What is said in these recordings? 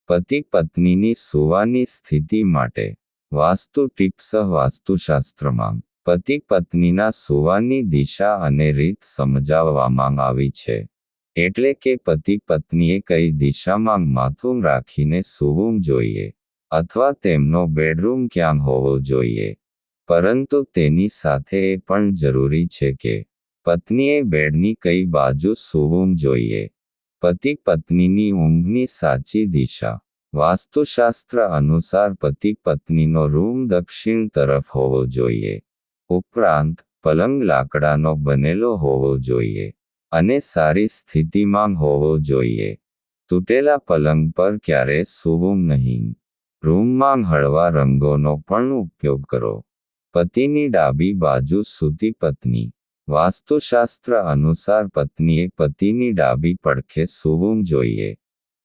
પતિ પત્નીની સૂવાની સ્થિતિ માટે વાસ્તુ ટિપ્સ. વાસ્તુશાસ્ત્રમાં પતિ પત્નીના સૂવાની દિશા અને રીત સમજાવવામાં આવી છે. એટલે કે પતિ પત્નીએ કઈ દિશામાં માથું રાખીને સૂવું જોઈએ અથવા તેમનો બેડરૂમ ક્યાં હોવો જોઈએ. પરંતુ તેની સાથે એ પણ જરૂરી છે કે પત્નીએ બેડની કઈ બાજુ સૂવું જોઈએ. પતિ પત્નીની ઊંઘની સાચી દિશા. વાસ્તુશાસ્ત્ર અનુસાર પતિ પત્નીનો રૂમ દક્ષિણ તરફ હોવો જોઈએ. ઉપરાંત પલંગ લાકડાનો બનેલો હોવો જોઈએ અને સારી સ્થિતિમાં હોવો જોઈએ. તૂટેલા પલંગ પર ક્યારેય સૂવું નહીં. રૂમમાં હળવા રંગોનો પણ ઉપયોગ કરો. પતિની ડાબી બાજુ સૂતી પત્ની. વાસ્તુશાસ્ત્ર અનુસાર પત્નીએ પતિની ડાબી પડખે સૂવું જોઈએ.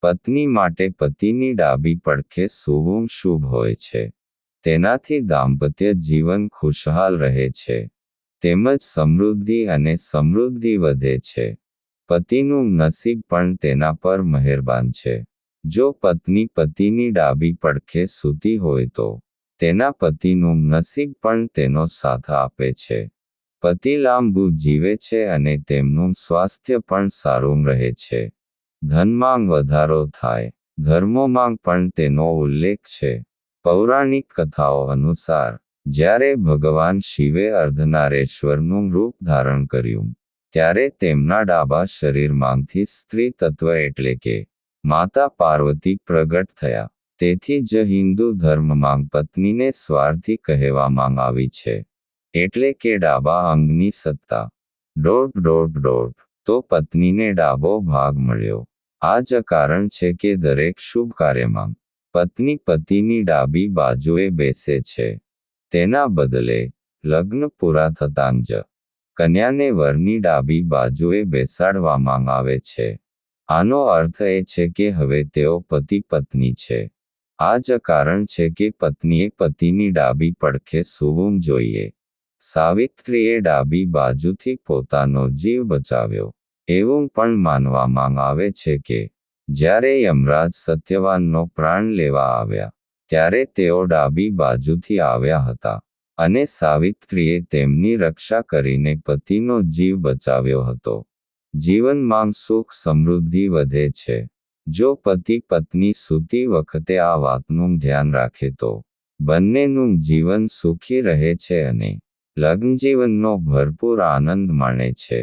પત્ની માટે પતિની ડાબી પડખે સૂવું શુભ હોય છે. તેનાથી દાંપત્ય જીવન ખુશહાલ રહે છે તેમજ સમૃદ્ધિ અને સમૃદ્ધિ વધે છે. પતિનું નસીબ પણ તેના પર મહેરબાન છે. જો પત્ની પતિની ડાબી પડખે સૂતી હોય તો તેના પતિનું નસીબ પણ તેનો સાથ આપે છે. પતિ લાંબુ જીવે છે અને તેમનું સ્વાસ્થ્ય પણ સારું રહે છે. ધનમાં વધારો થાય. ધર્મોમાં પણ તેનો ઉલ્લેખ છે. પૌરાણિક કથાઓ અનુસાર જ્યારે ભગવાન શિવે અર્ધનારેશ્વરનું રૂપ ધારણ કર્યું ત્યારે તેમના ડાબા શરીરમાંથી સ્ત્રી તત્વ એટલે કે માતા પાર્વતી પ્રગટ થયા. તેથી જ હિન્દુ ધર્મમાં પત્નીને સ્વાર્થી કહેવામાં આવી છે. એટલે કે ડાબા અંગની સત્તા. તો પત્નીને ડાબો ભાગ મળ્યો. આ જ કારણ છે કે દરેક શુભ કાર્યમાં પત્ની પતિની ડાબી બાજુએ બેસે છે. તેના બદલે લગ્ન પૂરા થતાં જ કન્યાને વરની ડાબી બાજુએ બેસાડવામાં આવે છે. આનો અર્થ એ છે કે હવે તેઓ પતિ પત્ની છે. આ જ કારણ છે કે પત્નીએ પતિની ડાબી પડખે સૂવું જોઈએ. સાવિત્રીએ ડાબી બાજુથી પોતાનો જીવ બચાવ્યો. એવું પણ માનવામાં આવે છે કે જ્યારે યમરાજ સત્યવાનનો પ્રાણ લેવા આવ્યા ત્યારે તેઓ ડાબી બાજુથી આવ્યા હતા અને સાવિત્રીએ તેમની રક્ષા કરીને પતિનો જીવ બચાવ્યો હતો. જીવનમાં સુખ સમૃદ્ધિ વધે છે. જો પતિ પત્ની સૂતી વખતે આ વાતનું ધ્યાન રાખે તો બંનેનું જીવન સુખી રહે છે અને લગ્નજીવનનો ભરપૂર આનંદ માણે છે.